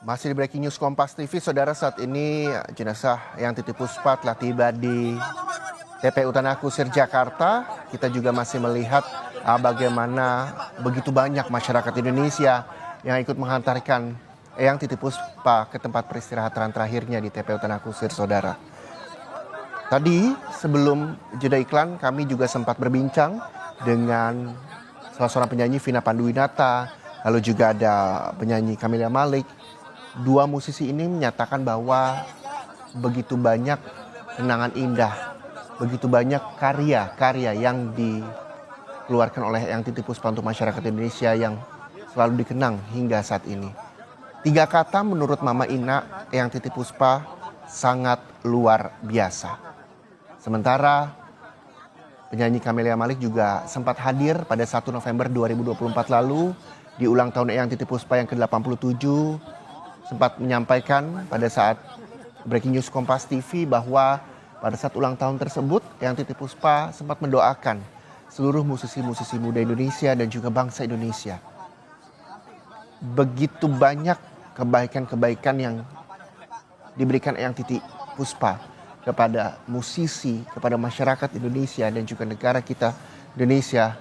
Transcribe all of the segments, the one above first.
Masih di Breaking News Kompas TV, saudara, saat ini jenazah Eyang Titi Puspa telah tiba di TPU Tanah Kusir, Jakarta. Kita juga masih melihat bagaimana begitu banyak masyarakat Indonesia yang ikut menghantarkan Eyang Titi Puspa ke tempat peristirahatan terakhirnya di TPU Tanah Kusir, saudara. Tadi sebelum jeda iklan, kami juga sempat berbincang dengan salah seorang penyanyi, Vina Panduwinata, lalu juga ada penyanyi Camelia Malik. Dua musisi ini menyatakan bahwa begitu banyak kenangan indah, begitu banyak karya-karya yang dikeluarkan oleh Eyang Titi Puspa untuk masyarakat Indonesia yang selalu dikenang hingga saat ini. 3 kata menurut Mama Ina, Eyang Titi Puspa sangat luar biasa. Sementara penyanyi Camelia Malik juga sempat hadir pada 1 November 2024 lalu di ulang tahun Eyang Titi Puspa yang ke-87, sempat menyampaikan pada saat Breaking News Kompas TV bahwa pada saat ulang tahun tersebut Eyang Titi Puspa sempat mendoakan seluruh musisi-musisi muda Indonesia dan juga bangsa Indonesia. Begitu banyak kebaikan-kebaikan yang diberikan Eyang Titi Puspa kepada musisi, kepada masyarakat Indonesia dan juga negara kita Indonesia,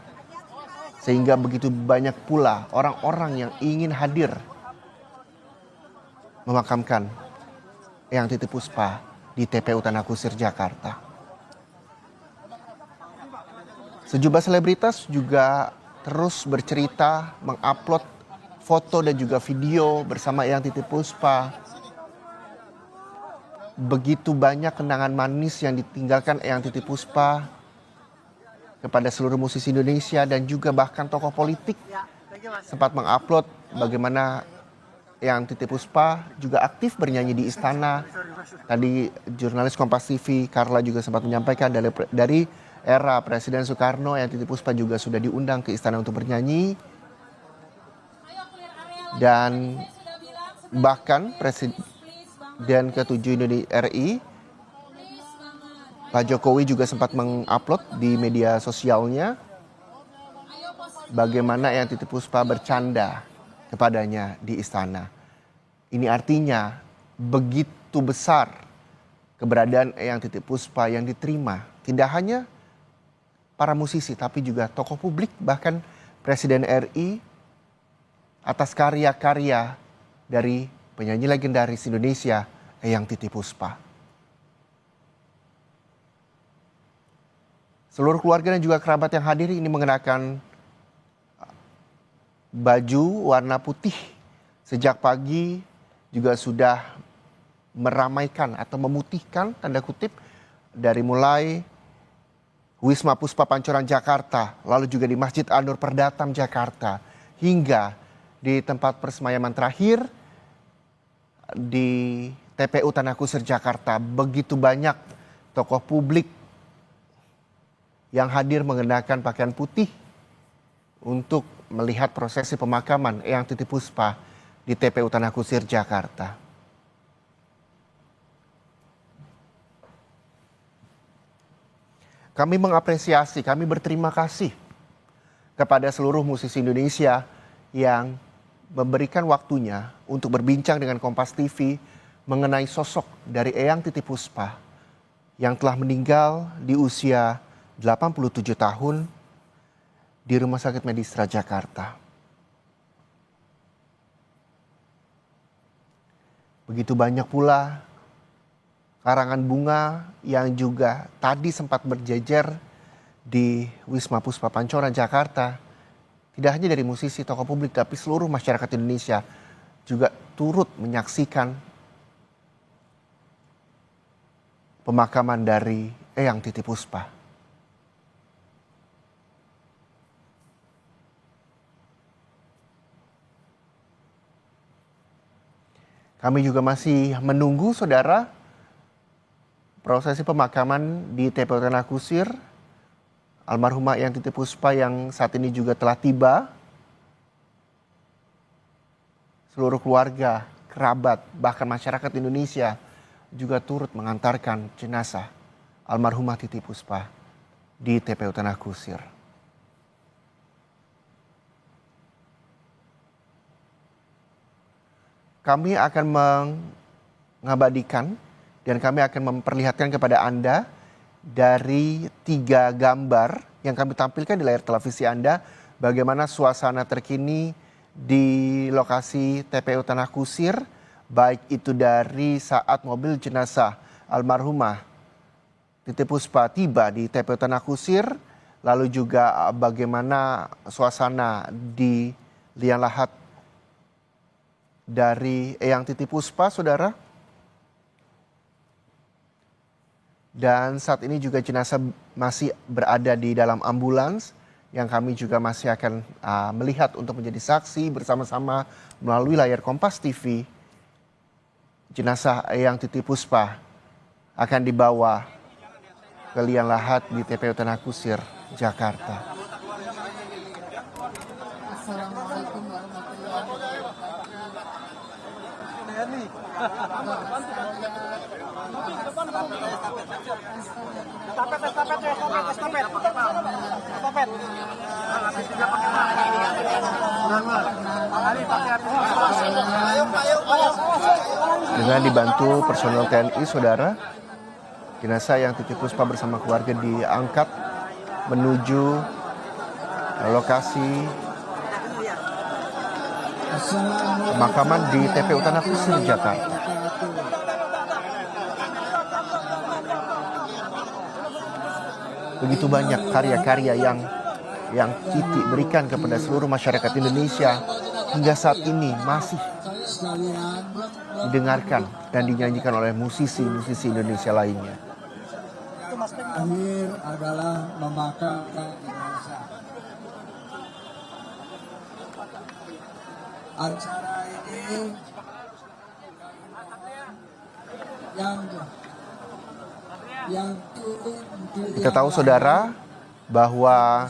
sehingga begitu banyak pula orang-orang yang ingin hadir memakamkan Eyang Titi Puspa di TPU Tanah Kusir, Jakarta. Sejumlah selebritas juga terus bercerita, mengupload foto dan juga video bersama Eyang Titi Puspa. Begitu banyak kenangan manis yang ditinggalkan Eyang Titi Puspa kepada seluruh musisi Indonesia dan juga bahkan tokoh politik sempat mengupload bagaimana Eyang Titi Puspa juga aktif bernyanyi di istana. Tadi jurnalis Kompas TV Carla juga sempat menyampaikan dari era Presiden Soekarno, Eyang Titi Puspa juga sudah diundang ke istana untuk bernyanyi. Dan bahkan Presiden ke-7 Indonesia RI, Pak Jokowi juga sempat mengupload di media sosialnya bagaimana Eyang Titi Puspa bercanda kepadanya di istana. Ini artinya begitu besar keberadaan Eyang Titi Puspa yang diterima tidak hanya para musisi tapi juga tokoh publik, bahkan Presiden RI, atas karya-karya dari penyanyi legendaris Indonesia Eyang Titi Puspa. Seluruh keluarga dan juga kerabat yang hadir ini mengenakan baju warna putih. Sejak pagi juga sudah meramaikan atau memutihkan tanda kutip dari mulai Wisma Puspa Pancoran Jakarta, lalu juga di Masjid An-Nur Perdatam Jakarta, hingga di tempat persemayaman terakhir di TPU Tanah Kusir Jakarta. Begitu banyak tokoh publik yang hadir mengenakan pakaian putih untuk melihat prosesi pemakaman Eyang Titi Puspa di TPU Tanah Kusir, Jakarta. Kami mengapresiasi, kami berterima kasih kepada seluruh musisi Indonesia yang memberikan waktunya untuk berbincang dengan Kompas TV mengenai sosok dari Eyang Titi Puspa yang telah meninggal di usia 87 tahun di Rumah Sakit Medistra Jakarta. Begitu banyak pula karangan bunga yang juga tadi sempat berjejer di Wisma Puspa Pancoran Jakarta. Tidak hanya dari musisi, tokoh publik, tapi seluruh masyarakat Indonesia juga turut menyaksikan pemakaman dari Eyang Titi Puspa. Kami juga masih menunggu, saudara, prosesi pemakaman di TPU Tanah Kusir almarhumah Eyang Titi Puspa yang saat ini juga telah tiba. Seluruh keluarga, kerabat, bahkan masyarakat Indonesia juga turut mengantarkan jenazah almarhumah Titi Puspa di TPU Tanah Kusir. kami akan mengabadikan dan kami akan memperlihatkan kepada Anda dari 3 gambar yang kami tampilkan di layar televisi Anda bagaimana suasana terkini di lokasi TPU Tanah Kusir, baik itu dari saat mobil jenazah almarhumah Titi Puspa tiba di TPU Tanah Kusir, lalu juga bagaimana suasana di liang lahat dari Eyang Titi Puspa, saudara. Dan saat ini juga jenazah masih berada di dalam ambulans yang kami juga masih akan melihat untuk menjadi saksi bersama-sama melalui layar Kompas TV. Jenazah Eyang Titi Puspa akan dibawa ke liang lahat di TPU Tanah Kusir, Jakarta. Assalamualaikum warahmatullahi Dengan dibantu personel TNI, saudara, jenazah Eyang Titi Puspa bersama keluarga diangkat menuju lokasi pemakaman di TPU Tanah Kusir, Jakarta. Begitu banyak karya-karya yang Titi berikan kepada seluruh masyarakat Indonesia hingga saat ini masih didengarkan dan dinyanyikan oleh musisi-musisi Indonesia lainnya. Akhir adalah memakamkan jenazah. Acara ini yang turun Kita tahu, saudara, bahwa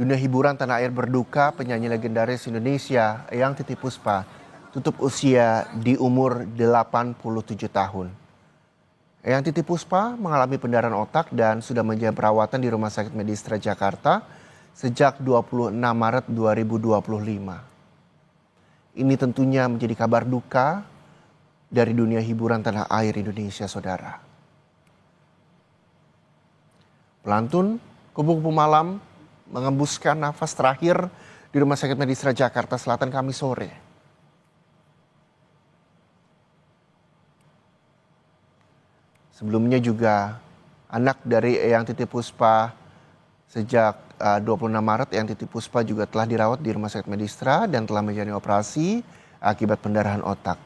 dunia hiburan tanah air berduka penyanyi legendaris Indonesia Eyang Titi Puspa tutup usia di umur 87 tahun. Eyang Titi Puspa mengalami pendarahan otak dan sudah menjalani perawatan di Rumah Sakit Medistra Jakarta sejak 26 Maret 2025. Ini tentunya menjadi kabar duka dari dunia hiburan tanah air Indonesia, saudara. Pelantun kupu-kupu malam mengembuskan nafas terakhir di Rumah Sakit Medistra Jakarta Selatan Kamis sore. Sebelumnya juga anak dari Eyang Titi Puspa sejak 26 Maret Eyang Titi Puspa juga telah dirawat di Rumah Sakit Medistra dan telah menjalani operasi akibat pendarahan otak.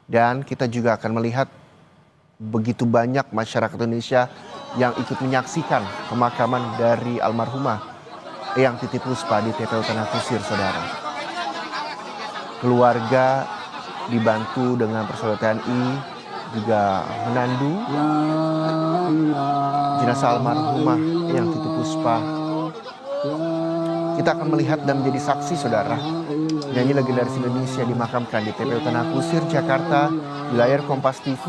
Dan kita juga akan melihat begitu banyak masyarakat Indonesia yang ikut menyaksikan pemakaman dari almarhumah Eyang Titi Puspa di TPU Tanah Kusir, saudara. Keluarga dibantu dengan personel TNI juga menandu jenazah almarhumah Eyang Titi Puspa. Kita akan melihat dan menjadi saksi, saudara, penyanyi legendaris Indonesia dimakamkan di TPU Tanah Kusir, Jakarta. Di layar Kompas TV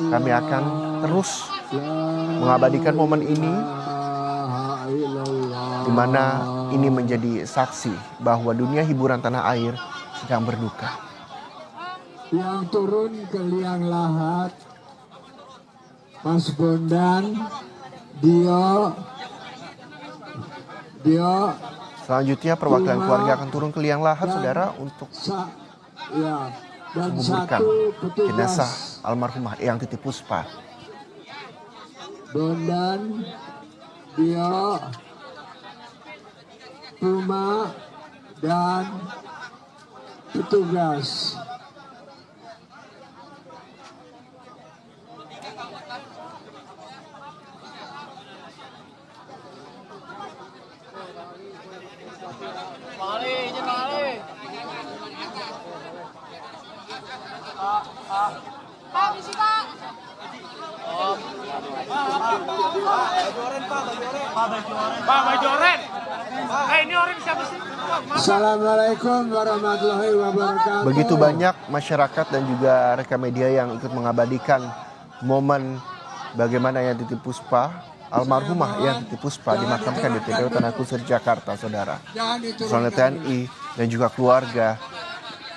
kami akan terus mengabadikan momen ini, di mana ini menjadi saksi bahwa dunia hiburan tanah air sedang berduka. Yang turun ke liang lahat, Mas Bondan, Dio. Selanjutnya perwakilan keluarga akan turun ke liang lahat, saudara, untuk menguburkan jenazah almarhumah Eyang Titi Puspa. Bondan, Dio, Puma, dan petugas. Pak, misi Pak. Pak, baju oren. Ini oren siapa sih? Assalamualaikum warahmatullahi wabarakatuh. Begitu banyak masyarakat dan juga rekan media yang ikut mengabadikan momen bagaimana Eyang Titi Puspa, almarhumah Eyang Titi Puspa dimakamkan di TPU Tanah Kusir, Jakarta, saudara. Personel TNI dan juga keluarga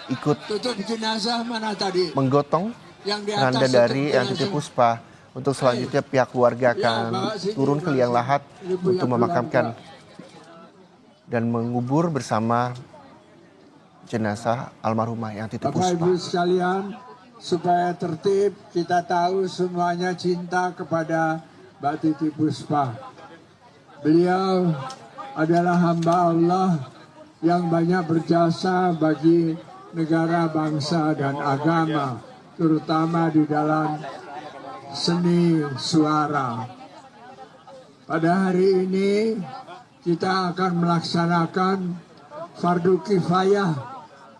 ikut Tutup jenazah mana tadi? menggotong Yang di atas keranda tutup dari jenazah. Yang Titip Puspa. Untuk selanjutnya pihak keluarga akan bawa sini, turun ke bawa liang sini. lahat Ini punya untuk memakamkan keluarga. dan mengubur bersama jenazah almarhumah Yang Titip Bapak Puspa. Ibu sekalian, supaya tertib, kita tahu semuanya cinta kepada Mbak Titi Puspa. Beliau adalah hamba Allah yang banyak berjasa bagi negara, bangsa, dan agama, terutama di dalam seni suara. Pada hari ini kita akan melaksanakan fardu kifayah,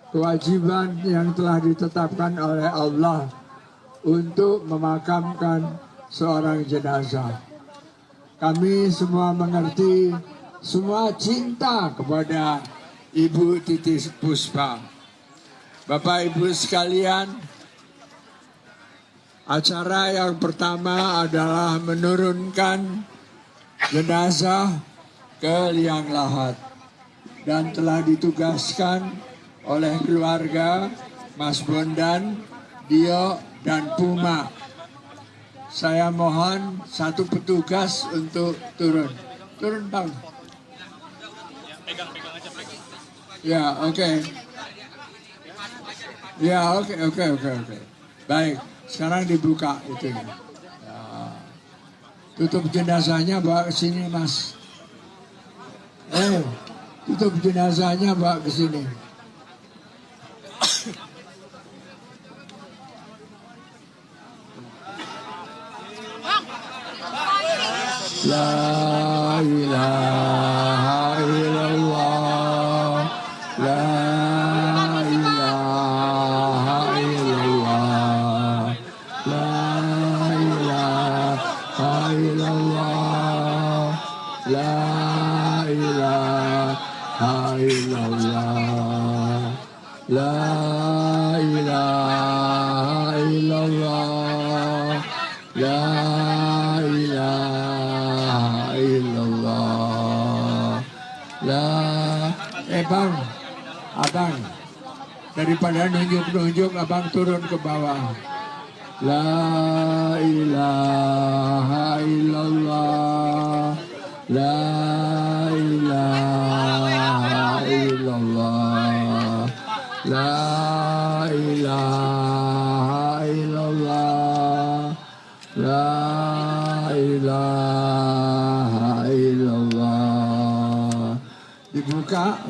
kewajiban yang telah ditetapkan oleh Allah untuk memakamkan seorang jenazah. Kami semua mengerti, semua cinta kepada Ibu Titi Puspa. Bapak Ibu sekalian, acara yang pertama adalah menurunkan jenazah ke liang lahat dan telah ditugaskan oleh keluarga Mas Bondan, Dio, dan Puma. Saya mohon satu petugas untuk turun. Turun, Bang. Ya, oke. Ya, oke. Baik, sekarang dibuka itu. Ya. Tutup jenazahnya, bawa ke sini, Mas. Tutup jenazahnya, bawa ke sini. La ilaha illallah, la ilaha illallah, la ilaha illallah, la ilaha illallah, la ilaha illallah, la ilaha illallah, la. Bang, abang, daripada nunjuk-nunjuk, abang turun ke bawah. La ilaha illallah, la ilaha illallah, la ilaha illallah, la ilaha illallah. Dibuka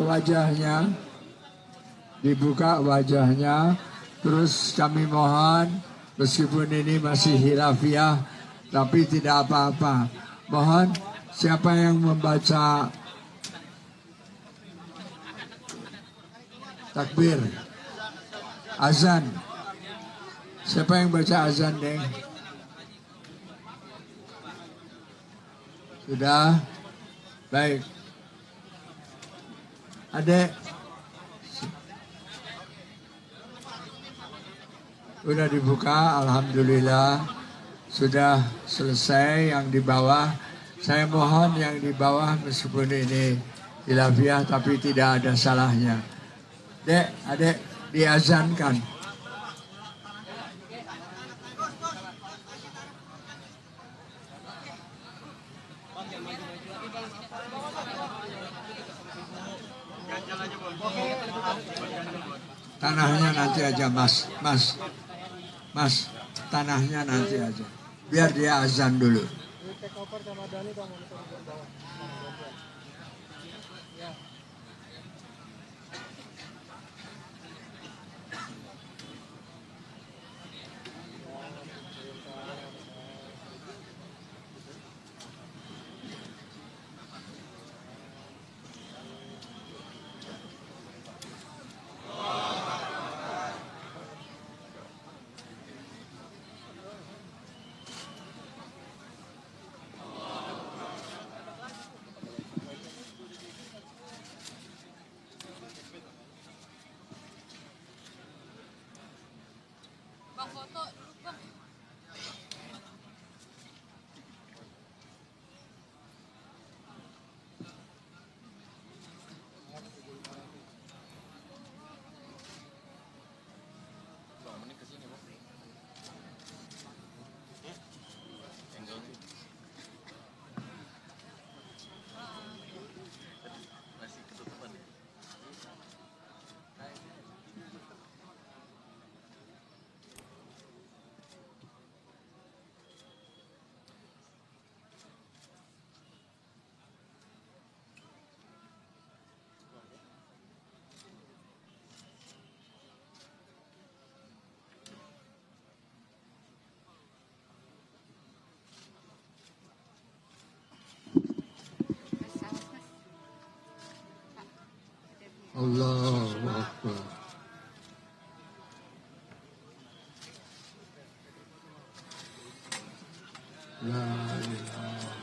wajahnya, terus kami mohon, meskipun ini masih hilafiah, tapi tidak apa-apa. Mohon siapa yang membaca takbir, azan. Siapa yang baca azan, Deng? Sudah? Baik. Adek. Sudah dibuka, alhamdulillah. Sudah selesai yang di bawah. Saya mohon yang di bawah meskipun ini hilafiah tapi tidak ada salahnya. Dek, adek, diazankan. Tanahnya nanti aja, Mas, tanahnya nanti aja. Biar dia azan dulu. La ilaha.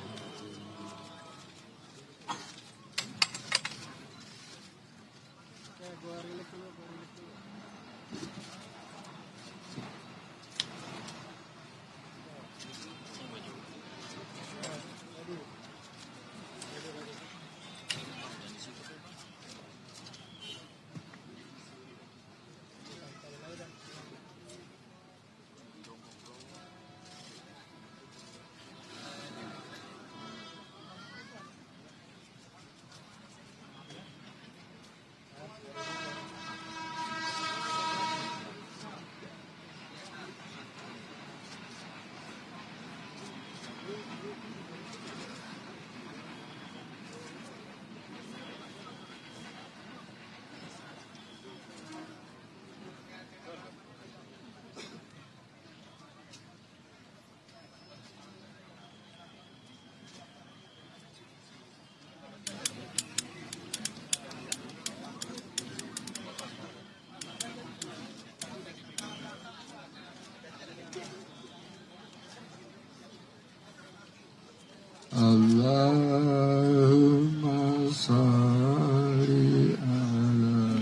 Allahumma salli ala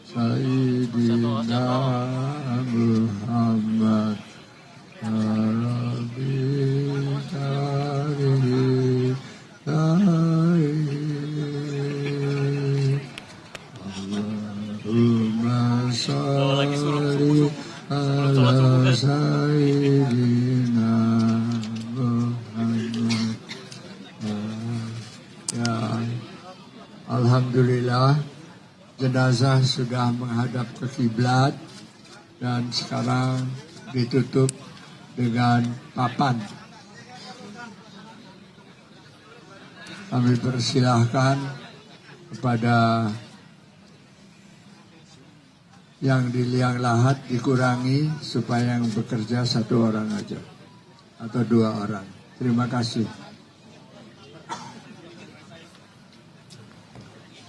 Sayyidina Muhammad Rabbi karihi Allahumma salli ala Sayyidina Muhammad. Ya, alhamdulillah jenazah sudah menghadap ke kiblat dan sekarang ditutup dengan papan. Kami persilahkan kepada yang di liang lahat dikurangi supaya yang bekerja 1 orang aja atau 2 orang. Terima kasih.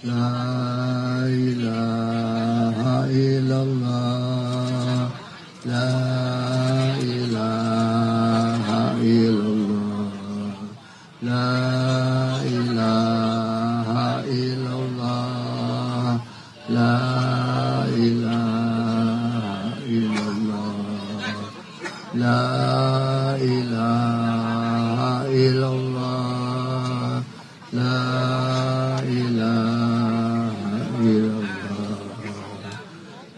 La ilaha illallah, la ilaha illallah, la ilaha illallah, la ilaha illallah, la ilaha illallah, la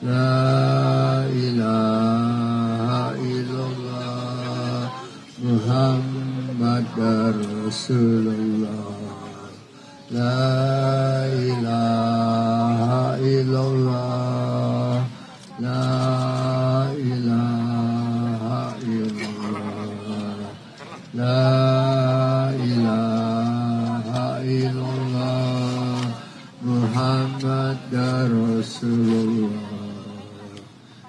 La ilaha illallah Muhammad Rasulullah. La ilaha illallah, la ilaha illallah, la ilaha illallah Muhammad Rasulullah.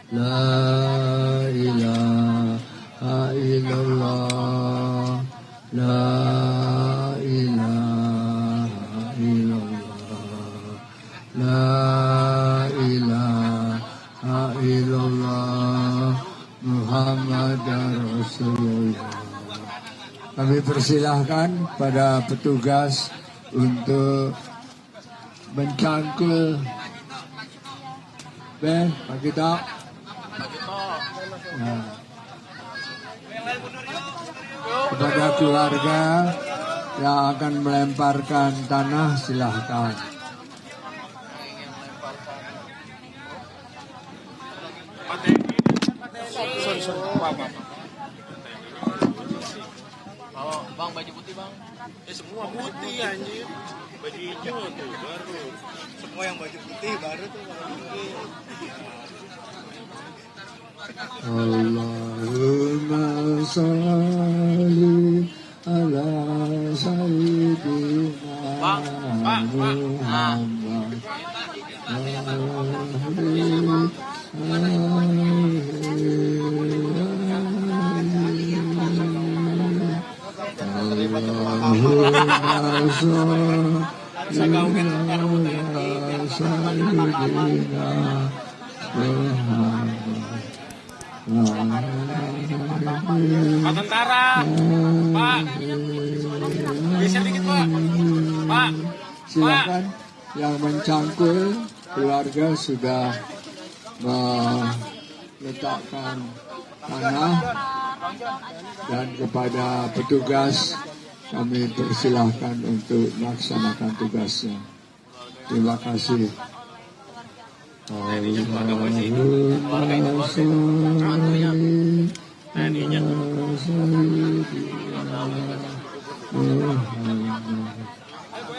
La ilaha illallah, la ilaha illallah, la ilaha illallah Muhammad Rasulullah. Kami persilahkan pada petugas untuk mencangkul Pak Gita. Nah. Kepada keluarga yang akan melemparkan tanah silahkan. Bang, baju putih bang. Semua putih anjir. Baju hijau tuh baru. Semua yang baju putih baru tuh baju putih. Allahumma salli ala Sayyidina Muhammad. Pak Tentara, Pak, geser dikit Pak, Pak, Silakan yang mencangkul keluarga sudah meletakkan tanah dan kepada petugas kami persilahkan untuk melaksanakan tugasnya. Terima kasih.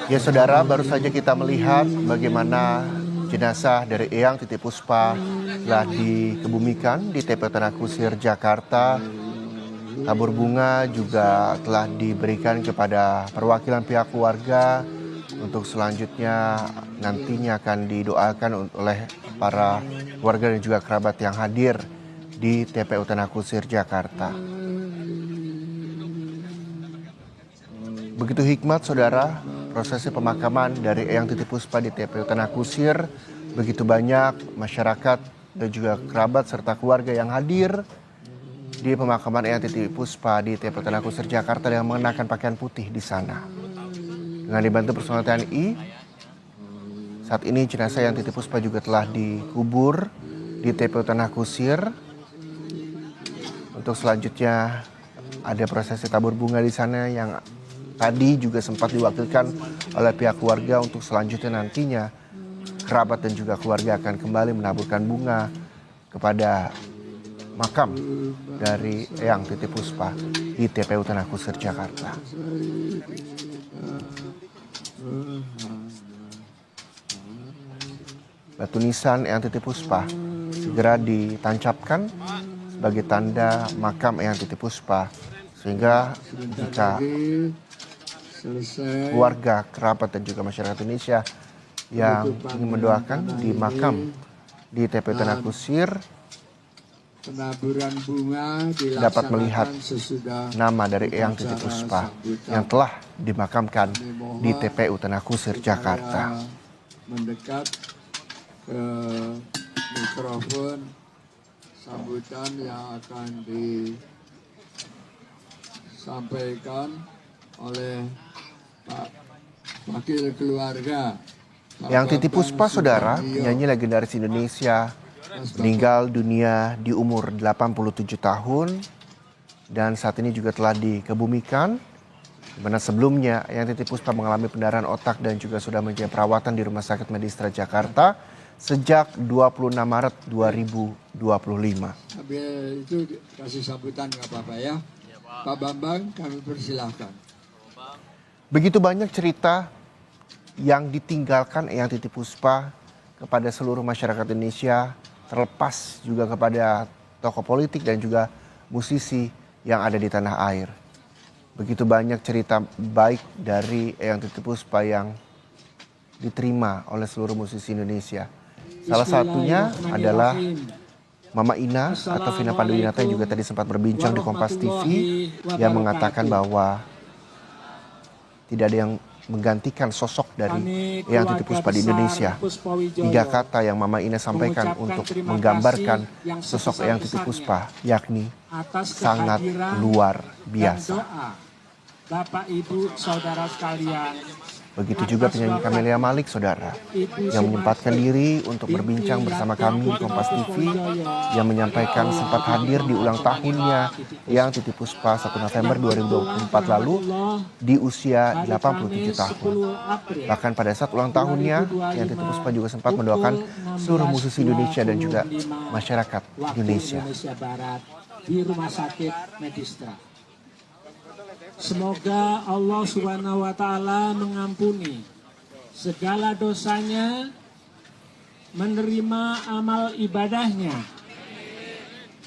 Ya saudara, baru saja kita melihat bagaimana jenazah dari Eyang Titipuspa telah dikebumikan di TPU Tanah Kusir, Jakarta. Tabur bunga juga telah diberikan kepada perwakilan pihak keluarga untuk selanjutnya nantinya akan didoakan oleh para keluarga dan juga kerabat yang hadir di TPU Tanah Kusir, Jakarta. Begitu hikmat saudara, prosesi pemakaman dari Eyang Titipuspa di TPU Tanah Kusir. Begitu banyak masyarakat dan juga kerabat serta keluarga yang hadir di pemakaman Eyang Titipuspa di TPU Tanah Kusir, Jakarta yang mengenakan pakaian putih di sana. Dengan dibantu personel TNI, saat ini jenazah Eyang Titipuspa juga telah dikubur di TPU Tanah Kusir. Untuk selanjutnya ada prosesi tabur bunga di sana yang tadi juga sempat diwakilkan oleh pihak keluarga untuk selanjutnya nantinya kerabat dan juga keluarga akan kembali menaburkan bunga kepada makam dari Eyang Titipuspa di TPU Tanah Kusir, Jakarta. Batu nisan Eyang Titipuspa segera ditancapkan sebagai tanda makam Eyang Titipuspa, sehingga jika keluarga, kerabat dan juga masyarakat Indonesia yang ingin mendoakan di makam di TPU Tanah Kusir penaburan bunga dapat melihat nama dari Eyang Titipuspa yang telah dimakamkan di TPU Tanah Kusir, Jakarta. Mendekat ke mikrofon sambutan yang akan disampaikan oleh Pak Wakil Keluarga. Eyang Titipuspa, saudara, penyanyi legendaris Indonesia, meninggal dunia di umur 87 tahun dan saat ini juga telah dikebumikan, di mana sebelumnya Eyang Titipuspa mengalami pendarahan otak dan juga sudah menjalani perawatan di Rumah Sakit Medistra Jakarta sejak 26 Maret 2025. Sambil itu kasih sambutan nggak apa-apa ya. Pak Bambang, kami persilahkan. Begitu banyak cerita yang ditinggalkan Eyang Titipuspa kepada seluruh masyarakat Indonesia, terlepas juga kepada tokoh politik dan juga musisi yang ada di tanah air. Begitu banyak cerita baik dari Eyang Titipuspa yang diterima oleh seluruh musisi Indonesia. Salah satunya adalah Mama Ina atau Vina Panduwinata yang juga tadi sempat berbincang di Kompas TV yang mengatakan bahwa tidak ada yang menggantikan sosok dari Eyang Titipuspa di Indonesia. 3 kata yang Mama Ina sampaikan untuk menggambarkan sosok Eyang Titipuspa, yakni sangat luar biasa. Bapak, Ibu, Saudara sekalian. Begitu juga penyanyi Camelia Malik, saudara, yang menyempatkan diri untuk berbincang bersama kami di Kompas TV, yang menyampaikan sempat hadir di ulang tahunnya Eyang Titipuspa 1 November 2024 lalu di usia 87 tahun. Bahkan pada saat ulang tahunnya, Eyang Titipuspa juga sempat mendoakan seluruh musisi Indonesia dan juga masyarakat Indonesia. Di Rumah Sakit Medistra. Semoga Allah Subhanahu wa Ta'ala mengampuni segala dosanya, menerima amal ibadahnya,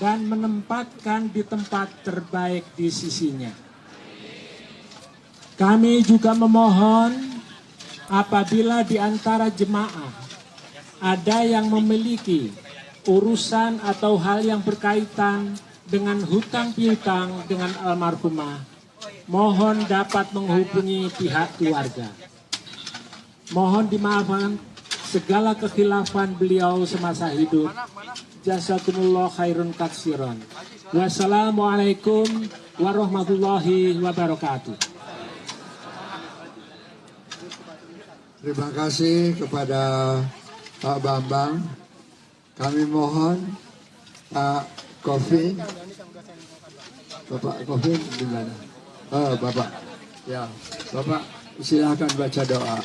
dan menempatkan di tempat terbaik di sisinya. Kami juga memohon apabila di antara jemaah ada yang memiliki urusan atau hal yang berkaitan dengan hutang piutang dengan almarhumah, mohon dapat menghubungi pihak keluarga. Mohon dimaafkan segala kekhilafan beliau semasa hidup Jazakumullah khairun katsiran. Wassalamualaikum warahmatullahi wabarakatuh. Terima kasih kepada Pak Bambang. Kami mohon Pak Kofi. Bapak Kofi di mana? Oh, Bapak. Ya, Bapak silakan baca doa.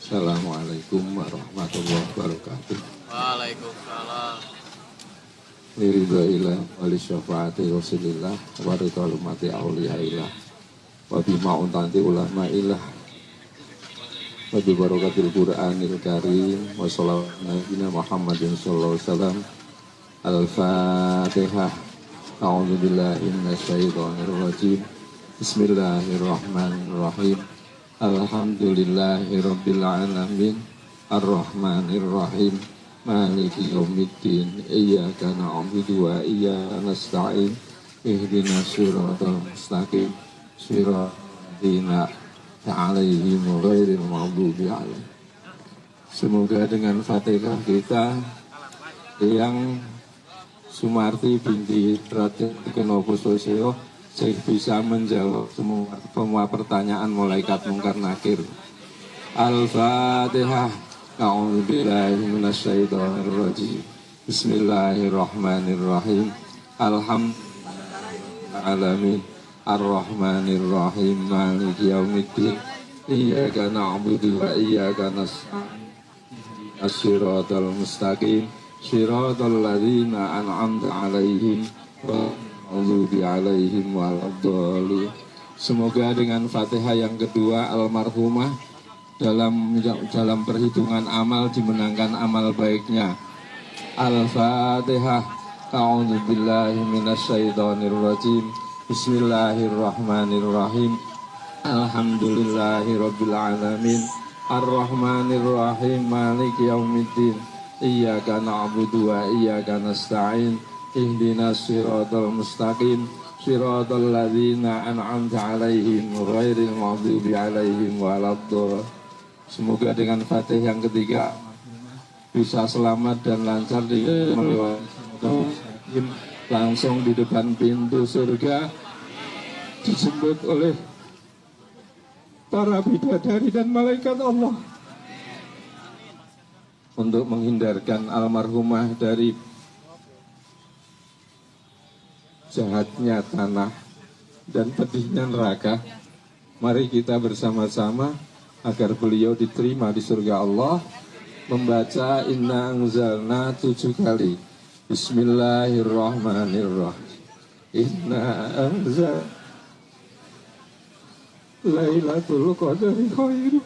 Assalamualaikum warahmatullahi wabarakatuh. Waalaikumsalam. Liridhailah wali syafaati rasulillah wa ridhal umati auliyaillah wa bima untanti ulamailah wa bi barakatil qur'anil karim wa sallallahu nabiyina Muhammadin sallallahu alaihi wasallam. Al-Fatihah. A'udzu billahi minasyaitonir rajim. Bismillahirrahmanirrahim. Alhamdulillahirabbil alamin. Ar-Rahmanir-Rahim. Maliki yaumiddin. Iyyaka na'budu wa iyyaka nasta'in. Ihdinas siratal mustaqim. Siratal ladzina alaihim ghairil maghdubi alaihim. Semoga dengan Fatihah kita yang Sumarti binti Raden Kenopo Soseo saya bisa menjawab semua pertanyaan malaikat mungkar nakir. Al-Fatihah. A'udzubillahi minasyaitonir rajim. Bismillahirrahmanirrahim. Alhamdulillahirabbil Ar-Rahmanir-Rahim. Maliki yaumiddin. Iyyaka na'budu wa iyyaka nasta'in. As-siratal mustaqim. Siratal ladzina an'amta 'alaihim ghairil alaihim waladdallin. Semoga dengan Fatihah yang kedua almarhumah dalam perhitungan amal dimenangkan amal baiknya. Al-Fatihah. A'udzubillahi minasyaitonir rajim. Bismillahirrahmanirrahim. Alhamdulillahirabbil alamin. Ar-Rahmanir-Rahim. Maliki yaumiddin. Iyyaka na'budu wa iyyaka nasta'in. Ihdinas siratal mustaqim. Siratal ladzina an'amta 'alaihim ghairil maghdubi 'alaihim waladdallin. Semoga dengan Fatih yang ketiga bisa selamat dan lancar di langsung di depan pintu surga disebut oleh para bidadari dan malaikat Allah untuk menghindarkan almarhumah dari jahatnya tanah dan pedihnya neraka. Mari kita bersama-sama agar beliau diterima di surga Allah membaca inna anzalna 7 kali. Bismillahirrahmanirrahim. Inna anzalna Lailatul Qadri khairum.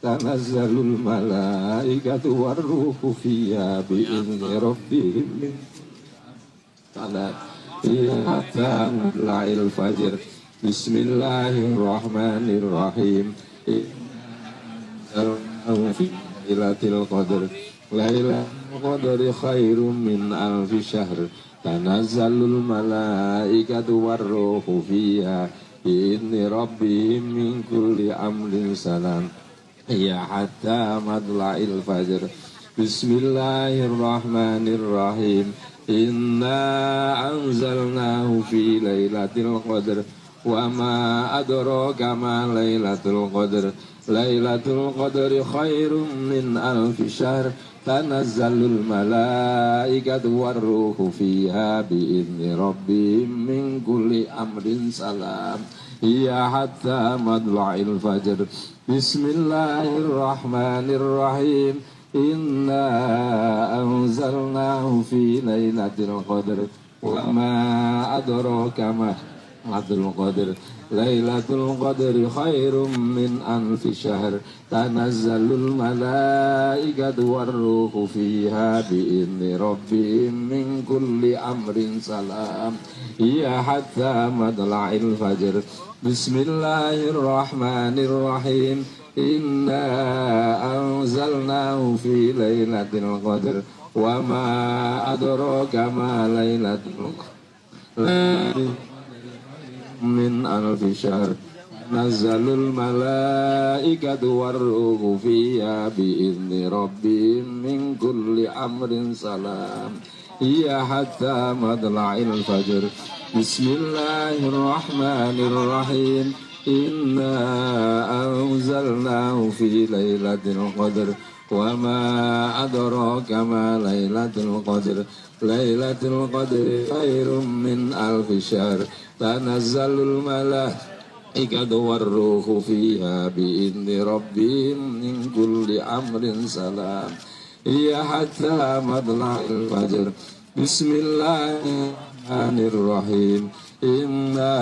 Tanazzalul malaikatu warruhu fiha bi'izni rabbihim min hatta matla'il fajr. Bismillahirrahmanirrahim. Lailatul Qadr. Lailatul Qadri khairum min alfi syahr. Tanazzalul malaikatu warruhu fiha bi'izni rabbihim min kulli amrin salam. Ya hatta matla'il fajr. Bismillahirrahmanirrahim. Inna anzalnahu fi lailatul qadr. Wa ma adraka ma lailatul qadr. Lailatul qadri khairum min alfi syahr. Tanazzalul malaikatu warruhu fiha bi'izni rabbihim min kulli amrin salam. Ya hatta matla'il fajr. Bismillahirrahmanirrahim. Inna anzalnahu fi lailatul qadr. Wa ma adraka ma lailatul qadr. Lailatul qadri khairum min alfi syahr. Tanazzalul malaikatu warruhu fiha bi'izni rabbihim min kulli amrin salam. Ya hatta matla'il fajr. Bismillahirrahmanirrahim. Inna anzalnahu fi lailatul qadr. Wa ma adraka ma lailatul qadr. Min alfi syahr. نزل الملائكة والروح فيها بإذن ربهم من كل أمر سلام هي حتى مطلع الفجر بسم الله الرحمن الرحيم إنا أنزلناه في ليلة القدر وما أدراك ما ليلة القدر ليلة القدر خير من ألف شهر تنزل الملائكة والروح فيها بإذن ربهم من كل أمر سلام هي حتى مطلع الفجر بسم الله الرحمن الرحيم إنا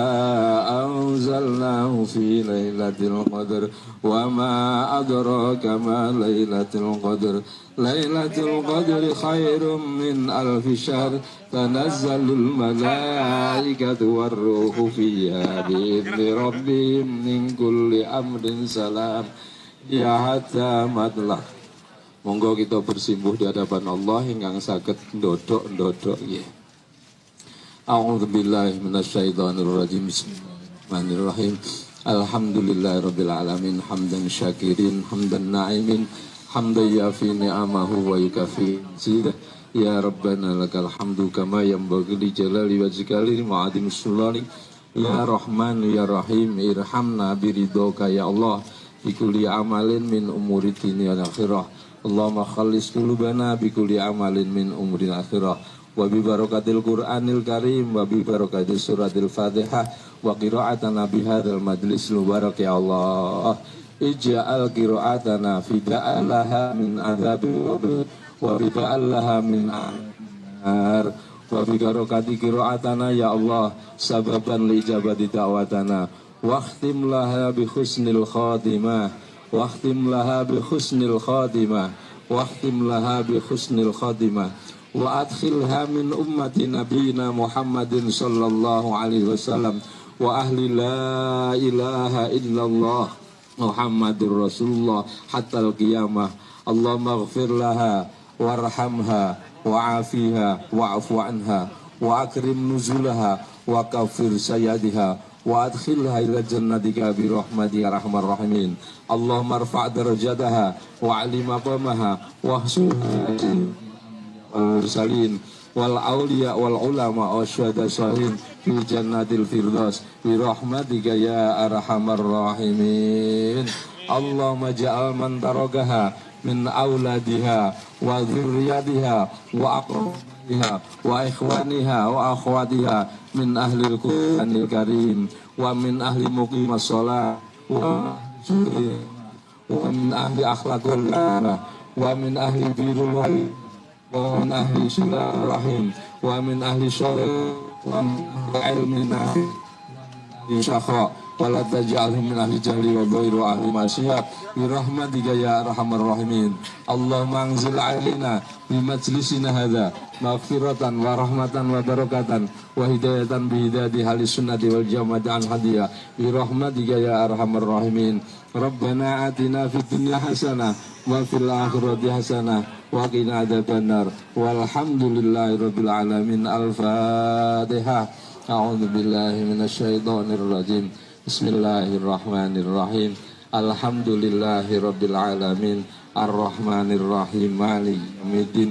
أنزلناه في ليلة القدر وما أدراك ما ليلة القدر ليلة القدر خير من ألف شهر تنزل الملائكة والروح فيها بإذن ربهم من كل أمر سلام يا حتى مطلع. Monggo kita bersimpuh di hadapan Allah ingkang saged ndodok-ndodok nggih. A'udzubillahi minasyaitonirrajim. Bismillahirrahmanirrahim. Alhamdulillahirabbil alamin hamdan syakirin hamdan na'imin hamdan yafi ni'amahu wa yukafi zidah. Ya Rabbana lakal hamdu kama yanbaghi li jalali wajhika li ma'adim sulani. Ya Rahman ya Rahim irhamna biridhoka ya Allah bi kulli amalin min umuri dunya wal akhirah. Allahumma khallis qulubana bi kulli amalin min umuri akhirah. Wa bi barakatil Qur'anil Karim wa bi barakatil suratil Fatihah wa qira'atana bi hadzal majlis mubarak ya Allah. Ij'al qira'atana fida'an laha min adzabil qabr wa fida'an laha min nar wa bi barakati qira'atana ya Allah sababan li ijabati da'watana wa khtim laha bi husnil khatimah واختم لها بحسن الخاتمة واختم لها بحسن الخاتمة وأدخلها من أمة نبينا محمد صلى الله عليه وسلم وأهل لا إله إلا الله محمد رسول الله حتى القيامة اللهم اغفر لها وارحمها وعافيها واعف عنها وأكرم نزلها وكفر سيئاتها وأدخلها إلى جنتك برحمتك يا أرحم الراحمين اللهم ارفع درجتها وعلي مقامها واحشرها والمرسلين والأولياء والعلماء والشهداء الصالحين في جنات الفردوس برحمتك يا أرحم الراحمين اللهم اجعل من تركها من أولادها وذرياتها وأقربائها وإخوانها وأخواتها من أهل القرآن الكريم ومن أهل مقيم الصلاة ومن أهل أخلاق الأمة ومن أهل بر الوالد ومن أهل صلة الرحم ومن أهل شر ومن علم شخاء ولا تجعلهم من أهل جهل وضير وأهل معصية برحمتك يا أرحم الراحمين اللهم أنزل علينا بمجلسنا هذا مغفرة ورحمة وبركة وهداية بهداية أهل السنة والجماعة الحدية برحمتك يا أرحم الراحمين ربنا آتنا في الدنيا حسنة وفي الآخرة حسنة وقنا عذاب النار والحمد لله رب العالمين الفاتحة أعوذ بالله من الشيطان الرجيم بسم الله الرحمن الرحيم الحمد لله رب العالمين الرحمن الرحيم مالك يوم الدين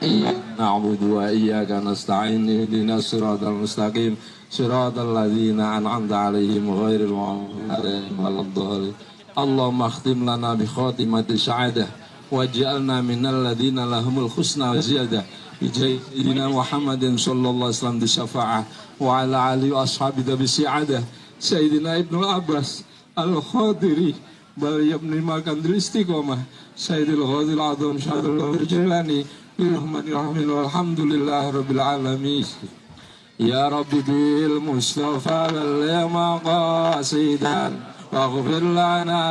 إياك نعبد وإياك نستعين اهدنا الصراط المستقيم صراط الذين أنعمت عليهم غير المغضوب عليهم ولا الضالين اللهم اختم لنا بخاتمة السعادة واجعلنا من الذين لهم الحسنى وزيادة بجاهنا محمد صلى الله عليه وسلم بالشفاعة وعلى آله وأصحابه بالسعادة سيدنا ابن العباس الخاضري بل يبني مكان الاستقامة سيد الغازي العظيم شهد القادر الجيلاني برحمة الرحمن والحمد لله رب العالمين يا رب بالمصطفى بلغ مقاصدنا واغفر لنا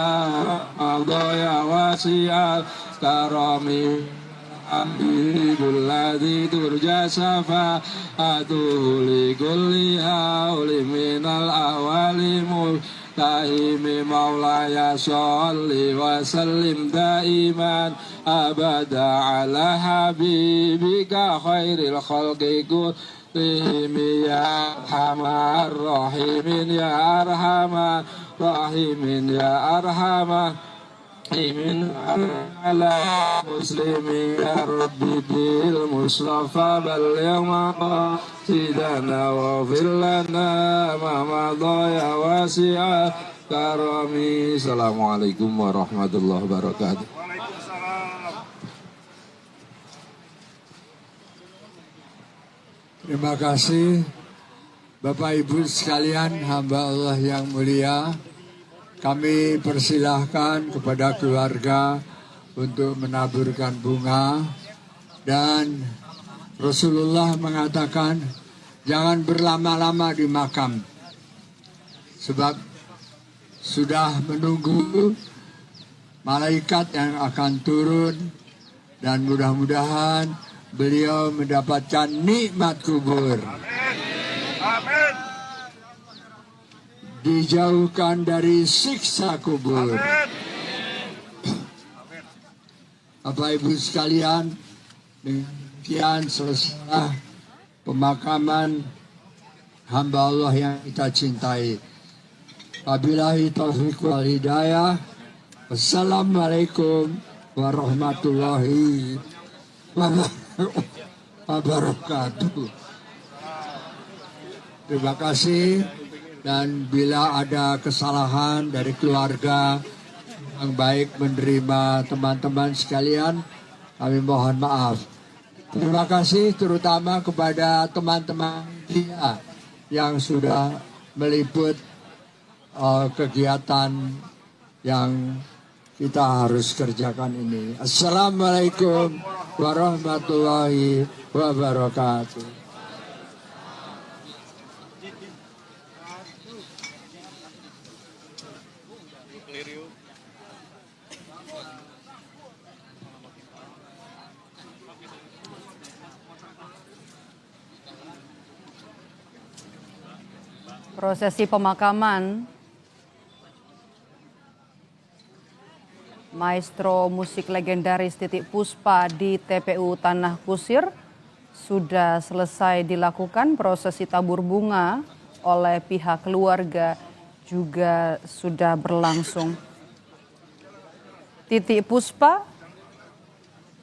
مضايا واسع الكرم حبيب الذي ترجى شفاعته لكل هول من الأوالم دائم مولاي صل وسلم دائما أبدا على حبيبك خير الخلق ya arhamar rahimin ya arhamar rahimin ya arhamar rahimin ala muslimin ya rabbi bil mustafa balligh maqasidana wa fir lana ma madha ya wasi'a karami. Assalamualaikum warahmatullahi wabarakatuh. Terima kasih Bapak Ibu sekalian, hamba Allah yang mulia. Kami persilahkan kepada keluarga untuk menaburkan bunga. Dan Rasulullah mengatakan jangan berlama-lama di makam, sebab sudah menunggu malaikat yang akan turun, dan mudah-mudahan beliau mendapatkan nikmat kubur. Amin. Dijauhkan dari siksa kubur. Bapak Ibu sekalian, demikian selesai pemakaman hamba Allah yang kita cintai. Wabillahi taufiq wal hidayah. Wassalamualaikum warahmatullahi wabarakatuh. Terima kasih, dan bila ada kesalahan dari keluarga yang baik menerima teman-teman sekalian, kami mohon maaf. Terima kasih terutama kepada teman-teman dia yang sudah meliput kegiatan yang kita harus kerjakan ini. Assalamualaikum warahmatullahi wabarakatuh. Prosesi pemakaman maestro musik legendaris Titiek Puspa di TPU Tanah Kusir sudah selesai dilakukan. Prosesi tabur bunga oleh pihak keluarga juga sudah berlangsung. Titiek Puspa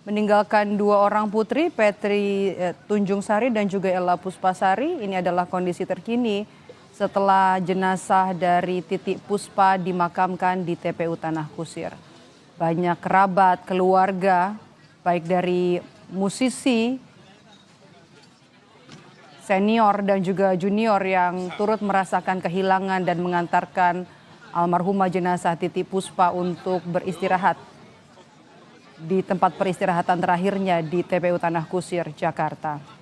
meninggalkan 2 orang putri, Petri Tunjung Sari dan juga Ella Puspasari. Ini adalah kondisi terkini setelah jenazah dari Titiek Puspa dimakamkan di TPU Tanah Kusir. Banyak kerabat, keluarga, baik dari musisi, senior dan juga junior yang turut merasakan kehilangan dan mengantarkan almarhumah jenazah Titiek Puspa untuk beristirahat di tempat peristirahatan terakhirnya di TPU Tanah Kusir, Jakarta.